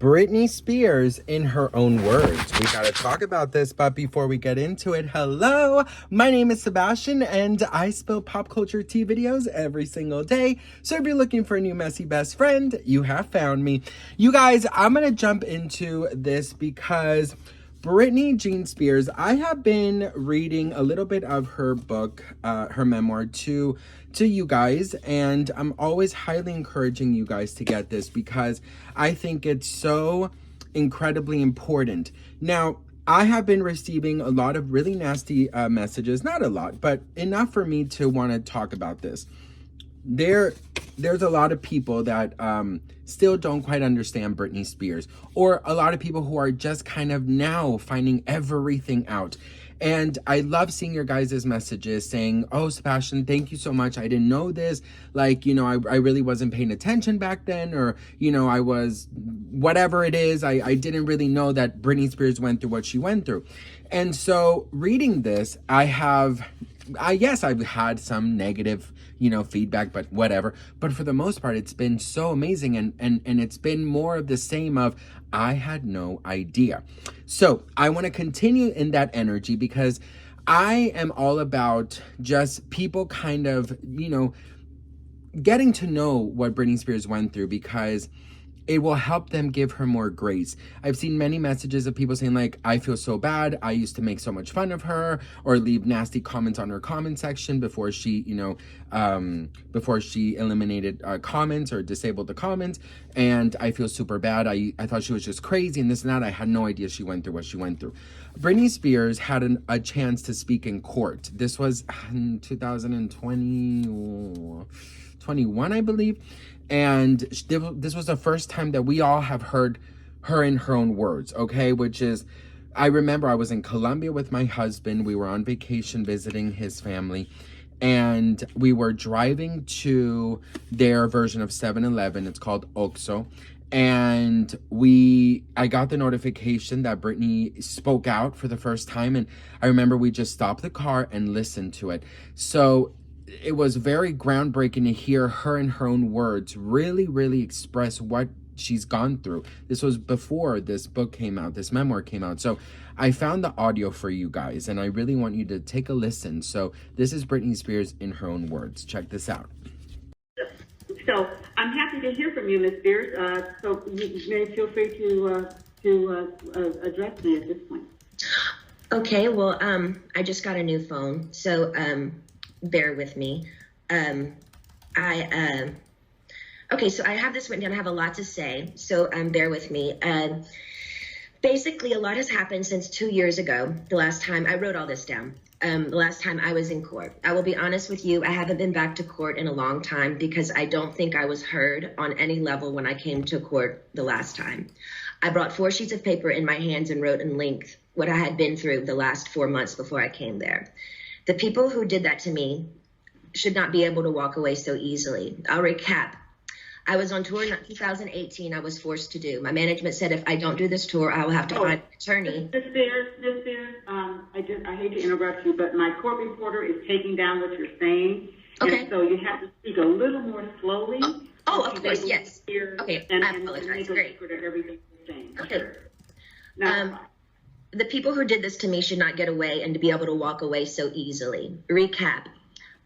Britney Spears in her own words. We gotta talk about this, but before we get into it, hello, my name is Sebastian and I spill pop culture tea videos every single day. So if you're looking for a new messy best friend, you have found me. You guys, I'm gonna jump into this because Britney Jean Spears, I have been reading a little bit of her book, her memoir to you guys, and I'm always highly encouraging you guys to get this because I think it's so incredibly important. Now, I have been receiving a lot of really nasty messages, not a lot, but enough for me to want to talk about this. There's a lot of people that still don't quite understand Britney Spears, or a lot of people who are just kind of now finding everything out. And I love seeing your guys' messages saying, oh, Sebastian, thank you so much. I didn't know this. Like, I really wasn't paying attention back then, or, I was, whatever it is, I didn't really know that Britney Spears went through what she went through. And so reading this, I've had some negative, feedback, but whatever. But for the most part, it's been so amazing. And it's been more of the same of, I had no idea. So I want to continue in that energy because I am all about just people kind of, getting to know what Britney Spears went through, because it will help them give her more grace. I've seen many messages of people saying like, I feel so bad. I used to make so much fun of her, or leave nasty comments on her comment section before she, before she eliminated comments or disabled the comments. And I feel super bad. I thought she was just crazy and this and that. I had no idea she went through what she went through. Britney Spears had a chance to speak in court. This was in 2021, I believe. And this was the first time that we all have heard her in her own words, okay? Which is, I remember I was in Colombia with my husband. We were on vacation visiting his family. And we were driving to their version of 7-Eleven. It's called Oxxo. And I got the notification that Britney spoke out for the first time. And I remember we just stopped the car and listened to it. So it was very groundbreaking to hear her in her own words really, really express what she's gone through. This was before this book came out, this memoir came out. So I found the audio for you guys, and I really want you to take a listen. So this is Britney Spears in her own words. Check this out. So I'm happy to hear from you, Ms. Spears. So you may feel free to address me at this point. Okay, well, I just got a new phone, so bear with me. Okay, so I have this written down. I have a lot to say, so bear with me. Basically, a lot has happened since 2 years ago. The last time I wrote all this down. The last time I was in court. I will be honest with you, I haven't been back to court in a long time because I don't think I was heard on any level when I came to court the last time. I brought 4 sheets of paper in my hands and wrote in length what I had been through the last 4 months before I came there. The people who did that to me should not be able to walk away so easily. I'll recap. I was on tour in 2018. I was forced to do. My management said if I don't do this tour, I will have to find an attorney. Ms. Spears, I hate to interrupt you, but my court reporter is taking down what you're saying. Okay. And so you have to speak a little more slowly. Oh, of course, yes. Okay, I apologize. Great. Everything you're saying. Okay. Sure. Now, the people who did this to me should not get away and to be able to walk away so easily. Recap.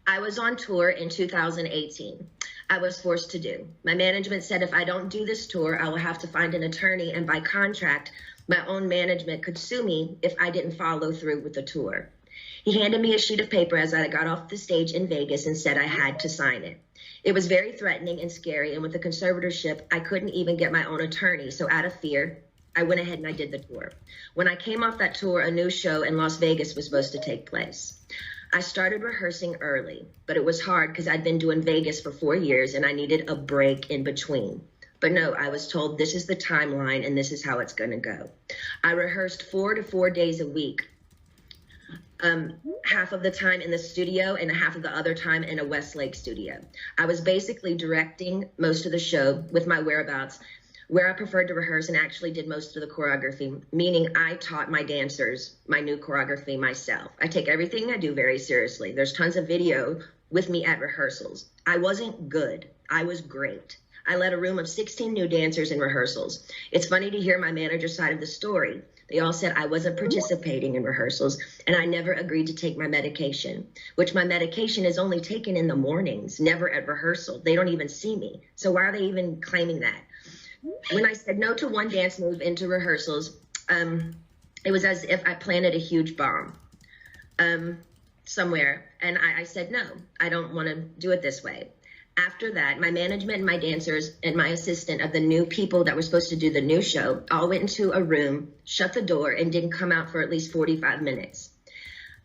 I was on tour in 2018. I was forced to do. My management said if I don't do this tour, I will have to find an attorney, and by contract, my own management could sue me if I didn't follow through with the tour. He handed me a sheet of paper as I got off the stage in Vegas and said I had to sign it. It was very threatening and scary, and with the conservatorship, I couldn't even get my own attorney, so out of fear, I went ahead and I did the tour. When I came off that tour, a new show in Las Vegas was supposed to take place. I started rehearsing early, but it was hard because I'd been doing Vegas for 4 years and I needed a break in between. But no, I was told this is the timeline and this is how it's going to go. I rehearsed 4 to 4 days a week, half of the time in the studio and half of the other time in a Westlake studio. I was basically directing most of the show with my whereabouts, where I preferred to rehearse and actually did most of the choreography, meaning I taught my dancers my new choreography myself. I take everything I do very seriously. There's tons of video with me at rehearsals. I wasn't good. I was great. I led a room of 16 new dancers in rehearsals. It's funny to hear my manager's side of the story. They all said I wasn't participating in rehearsals and I never agreed to take my medication, which my medication is only taken in the mornings, never at rehearsal. They don't even see me. So why are they even claiming that? When I said no to one dance move into rehearsals, it was as if I planted a huge bomb somewhere. And I said, no, I don't want to do it this way. After that, my management and my dancers and my assistant of the new people that were supposed to do the new show all went into a room, shut the door, and didn't come out for at least 45 minutes.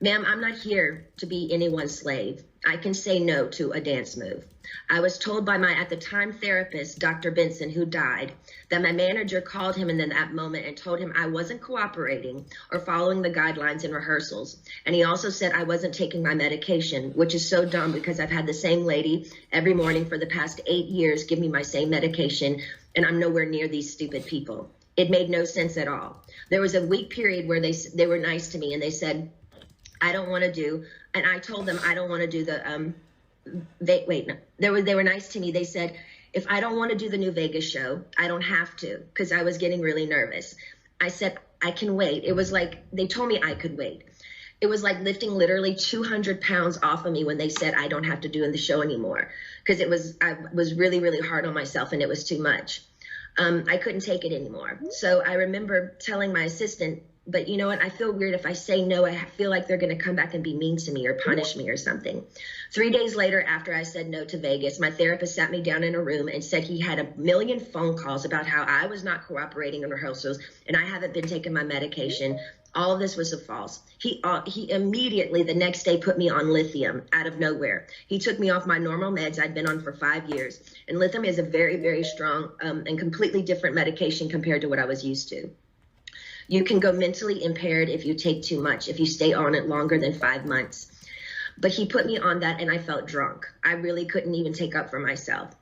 Ma'am, I'm not here to be anyone's slave. I can say no to a dance move. I was told by my, at the time, therapist, Dr. Benson, who died, that my manager called him in that moment and told him I wasn't cooperating or following the guidelines in rehearsals. And he also said I wasn't taking my medication, which is so dumb because I've had the same lady every morning for the past 8 years give me my same medication, and I'm nowhere near these stupid people. It made no sense at all. There was a week period where they were nice to me and they said, I don't want to do, and I told them I don't want to do the, they were nice to me. They said, if I don't want to do the new Vegas show, I don't have to, because I was getting really nervous. I said, I can wait. It was like, they told me I could wait. It was like lifting literally 200 pounds off of me when they said I don't have to do the show anymore, because I was really, really hard on myself and it was too much. I couldn't take it anymore. So I remember telling my assistant, but you know what? I feel weird if I say no. I feel like they're going to come back and be mean to me or punish me or something. 3 days later, after I said no to Vegas, my therapist sat me down in a room and said he had a million phone calls about how I was not cooperating in rehearsals and I haven't been taking my medication. All of this was false. He immediately the next day put me on lithium out of nowhere. He took me off my normal meds I'd been on for 5 years. And lithium is a very, very strong and completely different medication compared to what I was used to. You can go mentally impaired if you take too much, if you stay on it longer than 5 months. But he put me on that and I felt drunk. I really couldn't even take up for myself.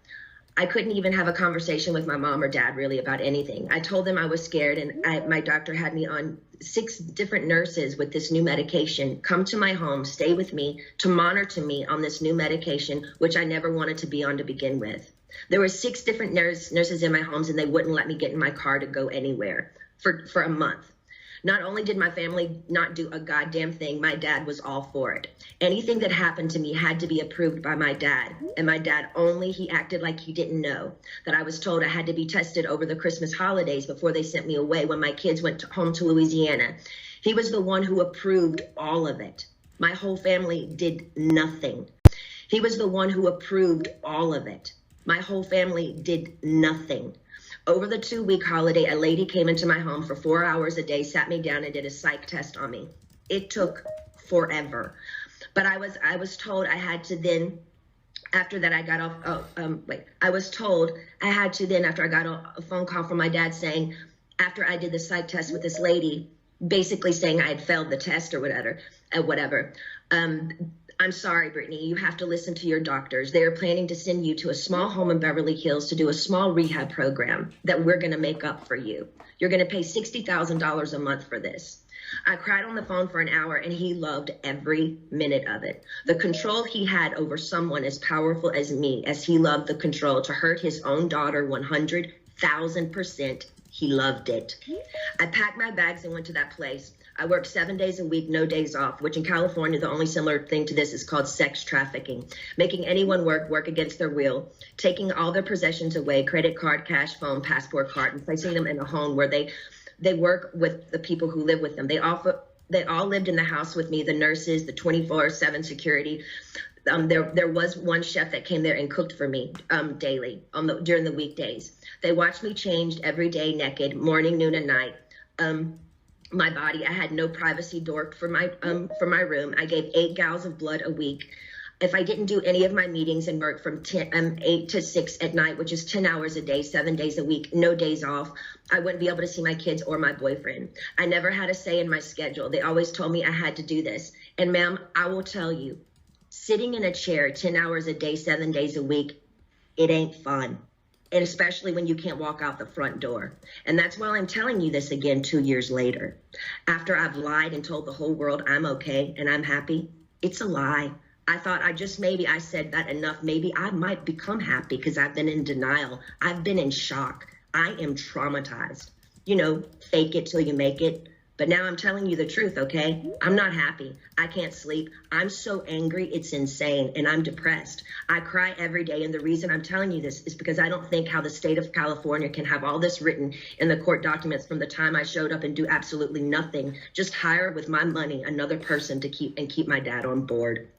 I couldn't even have a conversation with my mom or dad really about anything. I told them I was scared and my doctor had me on 6 different nurses with this new medication come to my home, stay with me, to monitor me on this new medication, which I never wanted to be on to begin with. There were 6 different nurses in my homes and they wouldn't let me get in my car to go anywhere for a month. Not only did my family not do a goddamn thing, my dad was all for it. Anything that happened to me had to be approved by my dad. And my dad he acted like he didn't know that I was told I had to be tested over the Christmas holidays before they sent me away when my kids went home to Louisiana. He was the one who approved all of it. My whole family did nothing. He was the one who approved all of it. My whole family did nothing. Over the 2-week holiday, a lady came into my home for 4 hours a day, sat me down and did a psych test on me. It took forever. But I was told I had to then, after that I got off, I was told I had to then, after I got a phone call from my dad saying, after I did the psych test with this lady, basically saying I had failed the test or whatever, I'm sorry, Brittany, you have to listen to your doctors. They are planning to send you to a small home in Beverly Hills to do a small rehab program that we're going to make up for you. You're going to pay $60,000 a month for this. I cried on the phone for an hour and he loved every minute of it. The control he had over someone as powerful as me, as he loved the control to hurt his own daughter 100,000%, he loved it. I packed my bags and went to that place. I worked 7 days a week, no days off, which in California, the only similar thing to this is called sex trafficking, making anyone work against their will, taking all their possessions away, credit card, cash, phone, passport card, and placing them in a home where they work with the people who live with them. They all lived in the house with me, the nurses, the 24/7 security. There was one chef that came there and cooked for me daily during the weekdays. They watched me changed every day naked, morning, noon, and night. My body, I had no privacy door for my room. I gave 8 gallons of blood a week. If I didn't do any of my meetings and work from 8 to 6 at night, which is 10 hours a day, 7 days a week, no days off, I wouldn't be able to see my kids or my boyfriend. I never had a say in my schedule. They always told me I had to do this. And ma'am, I will tell you, sitting in a chair 10 hours a day, 7 days a week, it ain't fun. And especially when you can't walk out the front door. And that's why I'm telling you this again 2 years later. After I've lied and told the whole world I'm okay and I'm happy, it's a lie. I thought maybe I said that enough. Maybe I might become happy because I've been in denial. I've been in shock. I am traumatized. You know, fake it till you make it. But now I'm telling you the truth, okay? I'm not happy. I can't sleep. I'm so angry, it's insane, and I'm depressed. I cry every day, and the reason I'm telling you this is because I don't think how the state of California can have all this written in the court documents from the time I showed up and do absolutely nothing, just hire with my money another person to keep my dad on board.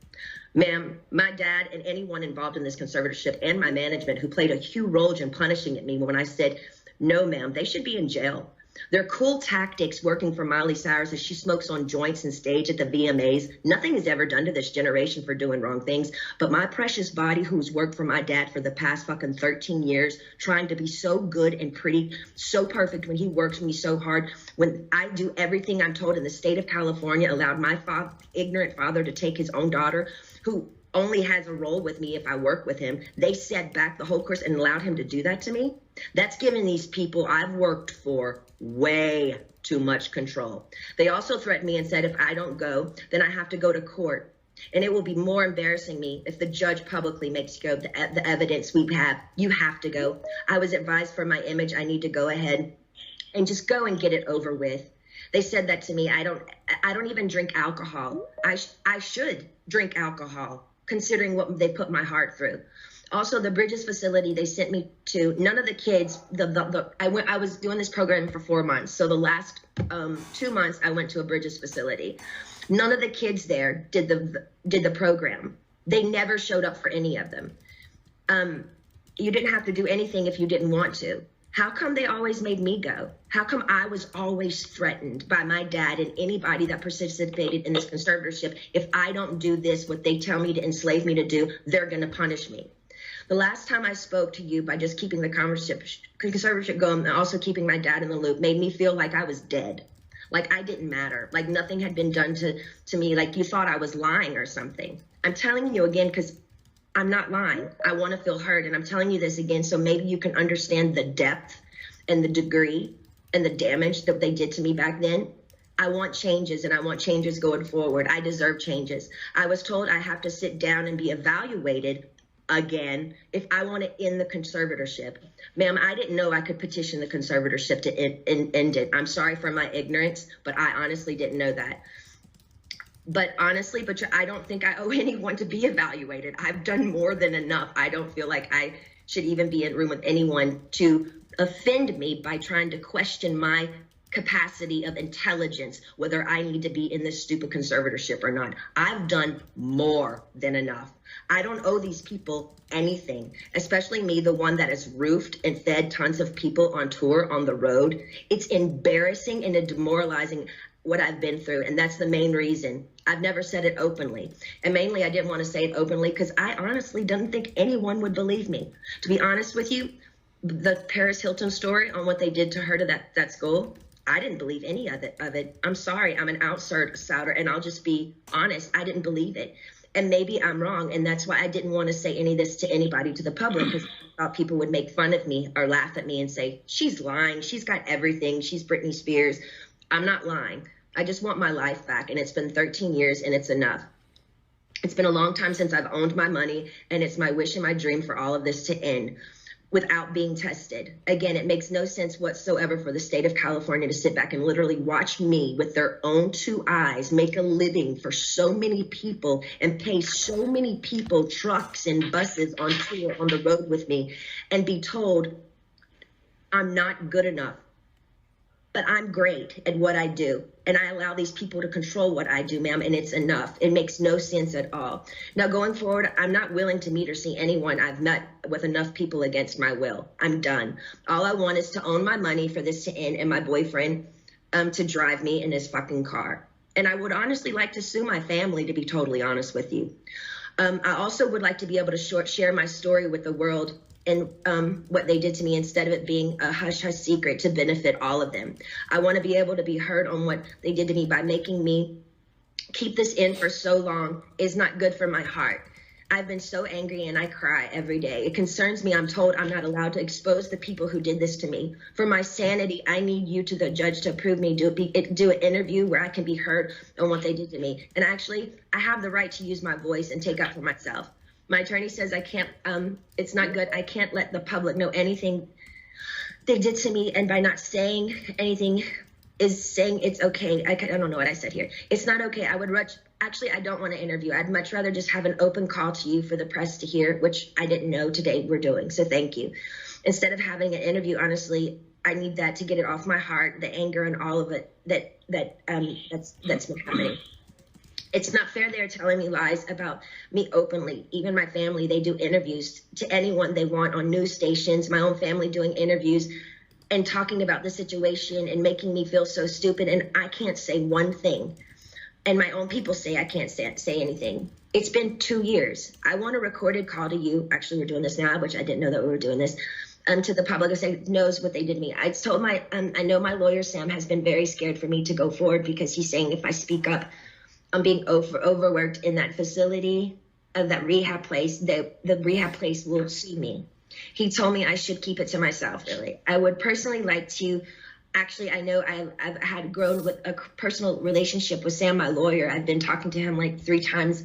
Ma'am, my dad and anyone involved in this conservatorship and my management who played a huge role in punishing at me when I said, no, ma'am, they should be in jail. Their cool tactics working for Miley Cyrus as she smokes on joints and stage at the VMAs. Nothing is ever done to this generation for doing wrong things. But my precious body, who's worked for my dad for the past fucking 13 years, trying to be so good and pretty, so perfect when he works me so hard, when I do everything I'm told in the state of California, allowed my ignorant father to take his own daughter, who only has a role with me if I work with him. They set back the whole course and allowed him to do that to me. That's giving these people I've worked for way too much control. They also threatened me and said if I don't go, then I have to go to court. And it will be more embarrassing me if the judge publicly makes you go the evidence we have. You have to go. I was advised for my image, I need to go ahead and just go and get it over with. They said that to me. I don't even drink alcohol. I should drink alcohol, considering what they put my heart through. Also, the Bridges facility they sent me to, none of the kids, I was doing this program for 4 months. So the last 2 months I went to a Bridges facility. None of the kids there did the program. They never showed up for any of them. You didn't have to do anything if you didn't want to. How come they always made me go? How come I was always threatened by my dad and anybody that participated in this conservatorship? If I don't do this, what they tell me to enslave me to do, they're going to punish me. The last time I spoke to you by just keeping the conservatorship going and also keeping my dad in the loop made me feel like I was dead, like I didn't matter, like nothing had been done to me, like you thought I was lying or something. I'm telling you again because I'm not lying. I want to feel heard, and I'm telling you this again so maybe you can understand the depth and the degree and the damage that they did to me back then. I want changes, and I want changes going forward. I deserve changes. I was told I have to sit down and be evaluated again if I want to end the conservatorship. Ma'am, I didn't know I could petition the conservatorship to end it. I'm sorry for my ignorance, but I honestly didn't know that. But honestly, I don't think I owe anyone to be evaluated. I've done more than enough. I don't feel like I should even be in a room with anyone to offend me by trying to question my capacity of intelligence, whether I need to be in this stupid conservatorship or not. I've done more than enough. I don't owe these people anything, especially me, the one that has roofed and fed tons of people on tour on the road. It's embarrassing and demoralizing what I've been through, and that's the main reason. I've never said it openly, and mainly I didn't want to say it openly because I honestly didn't think anyone would believe me. To be honest with you, the Paris Hilton story on what they did to her to that school, I didn't believe any of it. I'm sorry, I'm an outsider, and I'll just be honest, I didn't believe it. And maybe I'm wrong, and that's why I didn't want to say any of this to anybody, to the public, because I thought people would make fun of me or laugh at me and say, she's lying, she's got everything, she's Britney Spears. I'm not lying. I just want my life back, and it's been 13 years, and it's enough. It's been a long time since I've owned my money, and it's my wish and my dream for all of this to end without being tested. Again, it makes no sense whatsoever for the state of California to sit back and literally watch me with their own 2 eyes make a living for so many people and pay so many people trucks and buses on tour on the road with me and be told I'm not good enough. But I'm great at what I do, and I allow these people to control what I do, ma'am, and it's enough. It makes no sense at all. Now, going forward, I'm not willing to meet or see anyone I've met with enough people against my will. I'm done. All I want is to own my money for this to end and my boyfriend to drive me in his fucking car. And I would honestly like to sue my family, to be totally honest with you. I also would like to be able to share my story with the world and what they did to me instead of it being a hush-hush secret to benefit all of them. I want to be able to be heard on what they did to me by making me keep this in for so long is not good for my heart. I've been so angry and I cry every day. It concerns me. I'm told I'm not allowed to expose the people who did this to me. For my sanity, I need you to the judge to approve me, do an interview where I can be heard on what they did to me. And actually, I have the right to use my voice and take up for myself. My attorney says I can't, it's not good. I can't let the public know anything they did to me. And by not saying anything is saying it's okay. I don't know what I said here. It's not okay. Actually, I don't want to interview. I'd much rather just have an open call to you for the press to hear, which I didn't know today we're doing. So thank you. Instead of having an interview, honestly, I need that to get it off my heart, the anger and all of it that's been happening. It's not fair they're telling me lies about me openly. Even my family, they do interviews to anyone they want on news stations. My own family doing interviews and talking about the situation and making me feel so stupid. And I can't say one thing. And my own people say I can't say anything. It's been 2 years. I want a recorded call to you. Actually, we're doing this now, which I didn't know that we were doing this. To the public who knows what they did to me. I told I know my lawyer, Sam, has been very scared for me to go forward because he's saying if I speak up, I'm being overworked in that facility of that rehab place. The rehab place will sue me. He told me I should keep it to myself, really. I would personally like to. Actually, I know I've had grown with a personal relationship with Sam, my lawyer. I've been talking to him like 3 times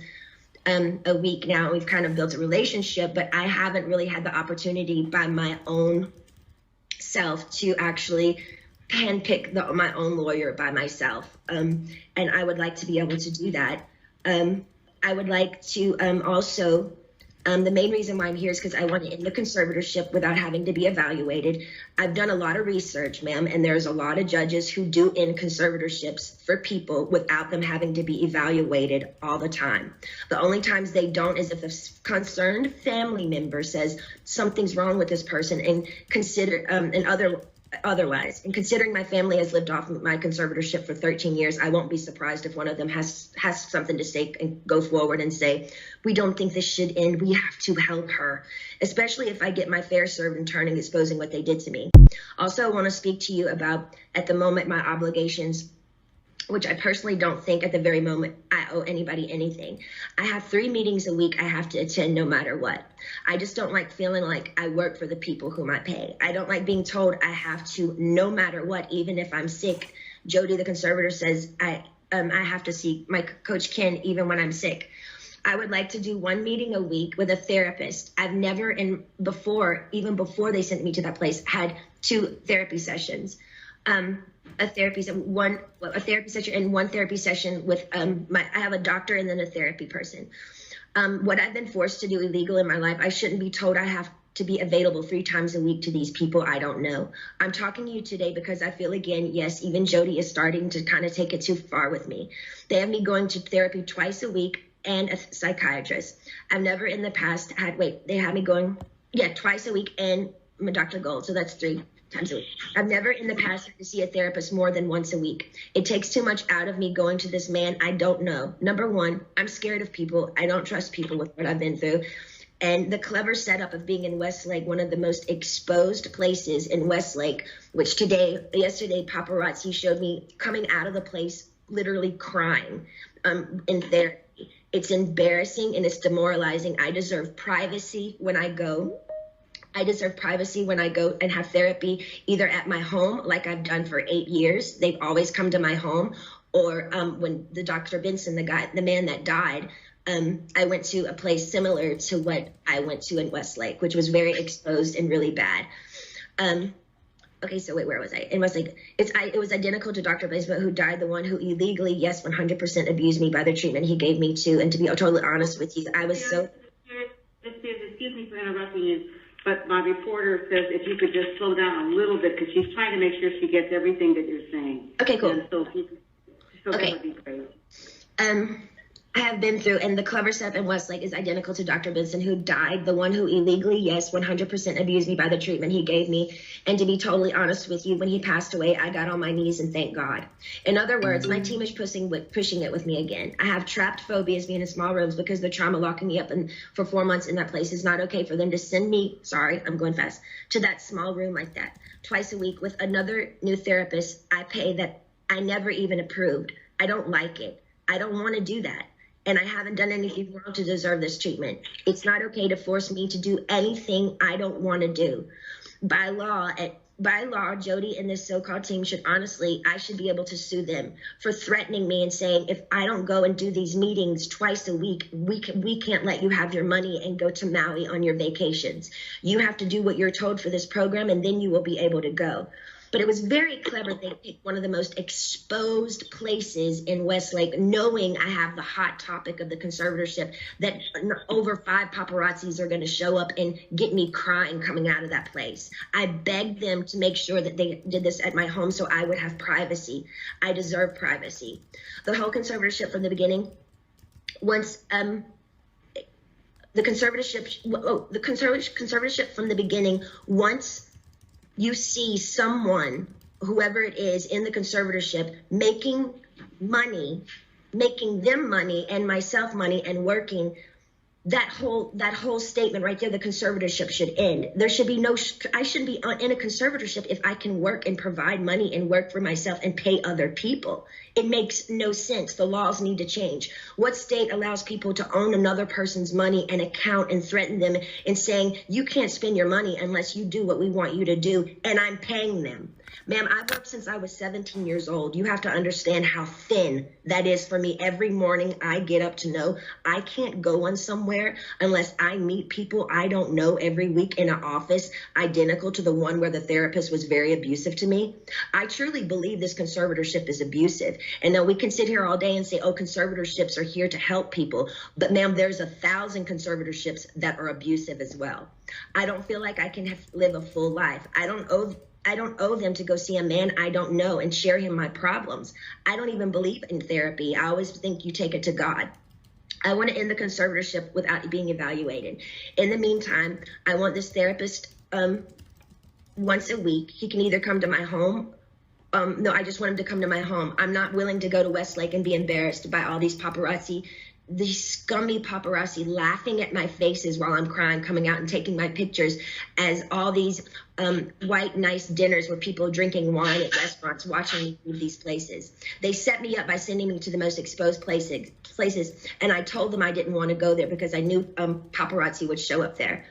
a week now. We've kind of built a relationship, but I haven't really had the opportunity by my own self to actually handpick my own lawyer by myself. And I would like to be able to do that. I would like to also, the main reason why I'm here is because I want to end the conservatorship without having to be evaluated. I've done a lot of research, ma'am, and there's a lot of judges who do end conservatorships for people without them having to be evaluated all the time. The only times they don't is if a concerned family member says something's wrong with this person and otherwise. And considering my family has lived off my conservatorship for 13 years, I won't be surprised if one of them has something to say and go forward and say, we don't think this should end. We have to help her, especially if I get my fair served in turning exposing what they did to me. Also, I want to speak to you about, at the moment, my obligations, which I personally don't think at the very moment I owe anybody anything. I have 3 meetings a week I have to attend no matter what. I just don't like feeling like I work for the people whom I pay. I don't like being told I have to, no matter what, even if I'm sick. Jody, the conservator, says I have to see my coach Ken even when I'm sick. I would like to do 1 meeting a week with a therapist. I've never, even before they sent me to that place, had 2 therapy sessions. A therapy session and 1 therapy session with I have a doctor and then a therapy person. What I've been forced to do illegal in my life, I shouldn't be told I have to be available 3 times a week to these people I don't know. I'm talking to you today because I feel, again, yes, even Jody is starting to kind of take it too far with me. They have me going to therapy twice a week and a psychiatrist. I've never in the past they had me going, twice a week and Dr. Gold, so that's 3 times a week. I've never in the past had to see a therapist more than once a week. It takes too much out of me going to this man I don't know. Number 1, I'm scared of people. I don't trust people with what I've been through. And the clever setup of being in Westlake, one of the most exposed places in Westlake, which yesterday, paparazzi showed me coming out of the place literally crying in therapy. It's embarrassing and it's demoralizing. I deserve privacy when I go. I deserve privacy when I go and have therapy, either at my home, like I've done for 8 years. They've always come to my home. Or when the Dr. Benson, the man that died, I went to a place similar to what I went to in Westlake, which was very exposed and really bad. Okay, so wait, where was I? In Westlake, it was identical to Dr. Benson, who died, the one who illegally, 100% abused me by the treatment he gave me to. And to be totally honest with you, I was so... Excuse me for interrupting you. But my reporter says if you could just slow down a little bit because she's trying to make sure she gets everything that you're saying. Okay, cool. And so that would be great. I have been through, and the clever step in Westlake is identical to Dr. Benson, who died, the one who illegally, 100% abused me by the treatment he gave me. And to be totally honest with you, when he passed away, I got on my knees and thanked God. In other words, my team is pushing it with me again. I have trapped phobias being in small rooms because the trauma locking me up for 4 months in that place. Is not okay for them to send me, I'm going fast, to that small room like that twice a week with another new therapist I pay that I never even approved. I don't like it. I don't want to do that. and I haven't done anything wrong to deserve this treatment. It's not okay to force me to do anything I don't want to do. By law, Jody and this so-called team I should be able to sue them for threatening me and saying, if I don't go and do these meetings twice a week, we can't let you have your money and go to Maui on your vacations. You have to do what you're told for this program, and then you will be able to go. But it was very clever. They picked one of the most exposed places in Westlake, knowing I have the hot topic of the conservatorship, that over 5 paparazzis are going to show up and get me crying coming out of that place. I begged them to make sure that they did this at my home so I would have privacy. I deserve privacy. The whole conservatorship from the beginning, once the conservatorship from the beginning, once you see someone, whoever it is in the conservatorship, making them money and myself money and working, that whole statement right there, the conservatorship should end. There should be I shouldn't be in a conservatorship if I can work and provide money and work for myself and pay other people. It makes no sense. The laws need to change. What state allows people to own another person's money and account and threaten them and saying, you can't spend your money unless you do what we want you to do, and I'm paying them? Ma'am, I've worked since I was 17 years old. You have to understand how thin that is for me. Every morning I get up to know I can't go on somewhere unless I meet people I don't know every week in an office identical to the one where the therapist was very abusive to me. I truly believe this conservatorship is abusive. And then we can sit here all day and say, oh, conservatorships are here to help people. But ma'am, there's 1,000 conservatorships that are abusive as well. I don't feel like I can live a full life. I don't owe them to go see a man I don't know and share him my problems. I don't even believe in therapy. I always think you take it to God. I want to end the conservatorship without being evaluated. In the meantime, I want this therapist once a week. He can either come to my home. No, I just want him to come to my home. I'm not willing to go to Westlake and be embarrassed by all these paparazzi, these scummy paparazzi laughing at my faces while I'm crying, coming out and taking my pictures as all these white, nice dinners where people drinking wine at restaurants, watching me leave these places. They set me up by sending me to the most exposed places, and I told them I didn't want to go there because I knew paparazzi would show up there.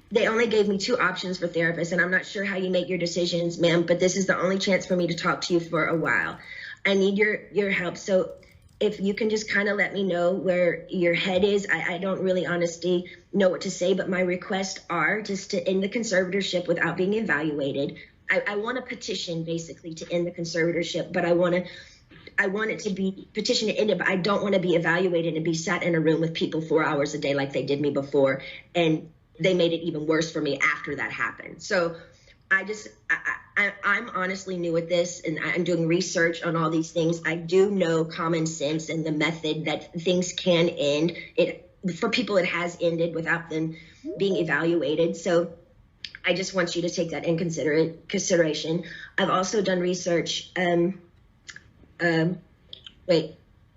They only gave me 2 options for therapists, and I'm not sure how you make your decisions, ma'am, but this is the only chance for me to talk to you for a while. I need your help. So if you can just kind of let me know where your head is. I don't really honestly know what to say, but my requests are just to end the conservatorship without being evaluated. I want a petition basically to end the conservatorship, but I want it to be petition to end it, but I don't want to be evaluated and be sat in a room with people 4 hours a day like they did me before. And they made it even worse for me after that happened. So I'm honestly new at this, and I'm doing research on all these things. I do know common sense and the method that things can end. For people, it has ended without them being evaluated. So I just want you to take that in consideration. I've also done research.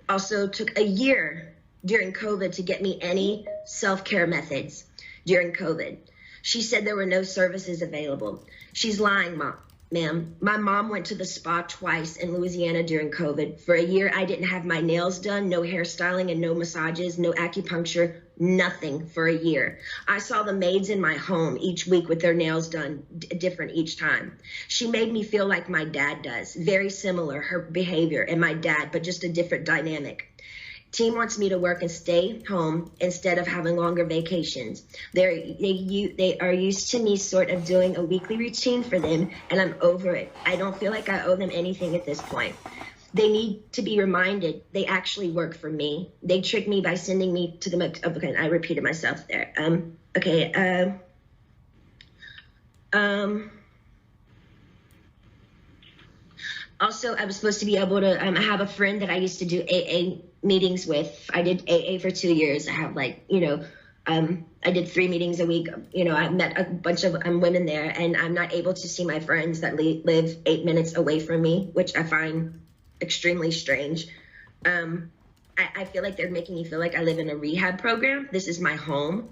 Also took a year during COVID to get me any self-care methods during COVID. She said there were no services available. She's lying, ma'am. My mom went to the spa twice in Louisiana during COVID. For a year, I didn't have my nails done, no hairstyling and no massages, no acupuncture, nothing for a year. I saw the maids in my home each week with their nails done different each time. She made me feel like my dad does, very similar, her behavior and my dad, but just a different dynamic. Team wants me to work and stay home instead of having longer vacations. They are used to me sort of doing a weekly routine for them, and I'm over it. I don't feel like I owe them anything at this point. They need to be reminded they actually work for me. They tricked me by sending me to the, okay, I repeated myself there. Also, I was supposed to be able to, I have a friend that I used to do AA meetings with. I did AA for 2 years. I have I did 3 meetings a week. I met a bunch of women there, and I'm not able to see my friends that live 8 minutes away from me, which I find extremely strange. I feel like they're making me feel like I live in a rehab program. This is my home.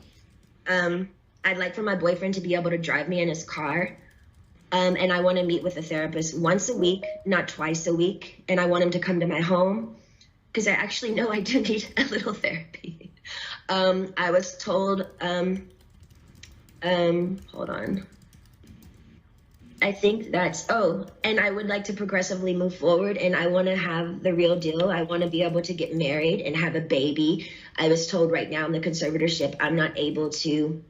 I'd like for my boyfriend to be able to drive me in his car. And I want to meet with a therapist once a week, not twice a week. And I want him to come to my home because I actually know I do need a little therapy. I was told, hold on. I think that's, and I would like to progressively move forward, and I want to have the real deal. I want to be able to get married and have a baby. I was told right now in the conservatorship, I'm not able to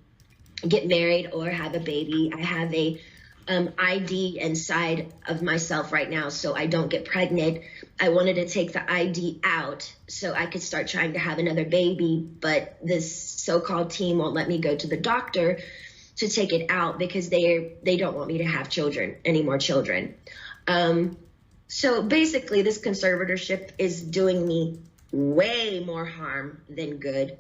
get married or have a baby. I have a ID inside of myself right now, so I don't get pregnant. I wanted to take the ID out so I could start trying to have another baby, but this so-called team won't let me go to the doctor to take it out because they don't want me to have children, any more children. So basically this conservatorship is doing me way more harm than good.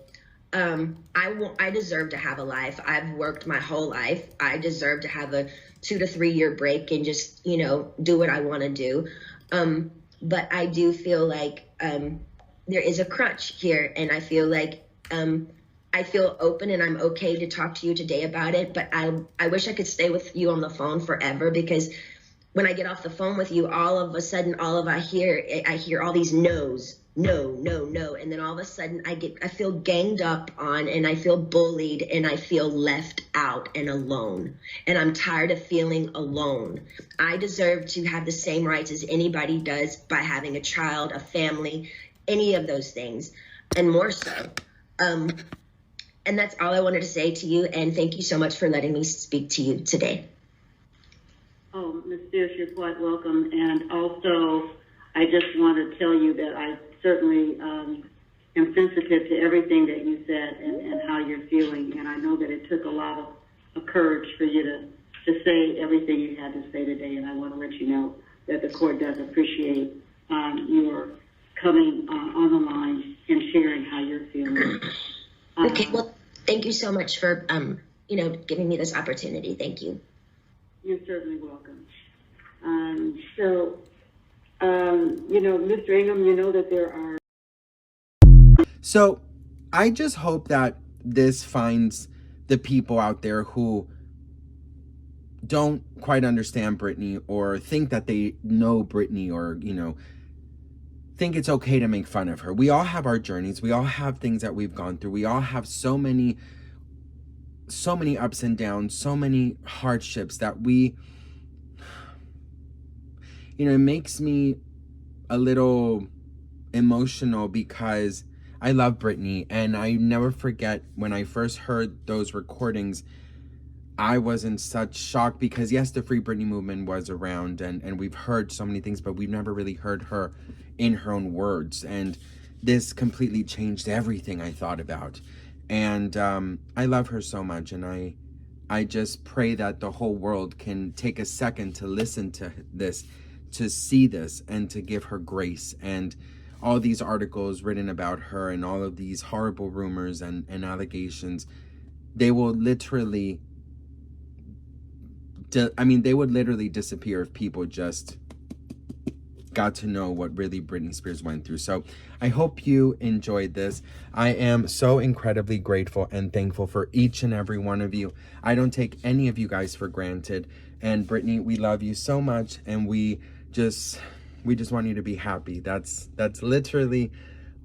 I deserve to have a life. I've worked my whole life. I deserve to have a 2 to 3 year break and just, do what I want to do. But I do feel like there is a crutch here, and I feel like I feel open and I'm okay to talk to you today about it, but I wish I could stay with you on the phone forever, because when I get off the phone with you, all of a sudden, I hear all these no's, no, no, no. And then all of a sudden I feel ganged up on, and I feel bullied, and I feel left out and alone. And I'm tired of feeling alone. I deserve to have the same rights as anybody does by having a child, a family, any of those things, and more so. And that's all I wanted to say to you. And thank you so much for letting me speak to you today. Oh, Ms. Spears, you're quite welcome. And also, I just want to tell you that I certainly am sensitive to everything that you said and how you're feeling. And I know that it took a lot of courage for you to say everything you had to say today. And I want to let you know that the court does appreciate your coming on the line and sharing how you're feeling. Okay, well, thank you so much for, giving me this opportunity. Thank you. You're certainly welcome. Mr. Ingham, you know that there are... So I just hope that this finds the people out there who don't quite understand Britney, or think that they know Britney, or, think it's okay to make fun of her. We all have our journeys. We all have things that we've gone through. We all have so many ups and downs, so many hardships that it makes me a little emotional, because I love Britney, and I never forget when I first heard those recordings. I was in such shock, because yes, the Free Britney movement was around, and we've heard so many things, but we've never really heard her in her own words. And this completely changed everything I thought about. And I love her so much, and I just pray that the whole world can take a second to listen to this, to see this, and to give her grace. And all these articles written about her, and all of these horrible rumors and allegations, they will literally disappear if people just got to know what really Britney Spears went through. So I hope you enjoyed this. I am so incredibly grateful and thankful for each and every one of you. I don't take any of you guys for granted. And Britney, we love you so much, and we just want you to be happy. That's literally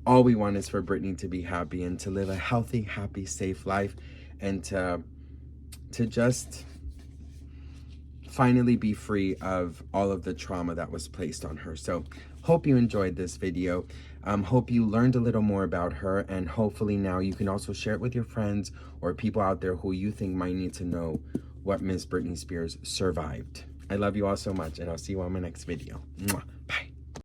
all we want, is for Britney to be happy and to live a healthy, happy, safe life, and to just finally be free of all of the trauma that was placed on her. So hope you enjoyed this video. Hope you learned a little more about her, and hopefully now you can also share it with your friends or people out there who you think might need to know what Miss Britney Spears survived. I love you all so much, and I'll see you on my next video. Mwah.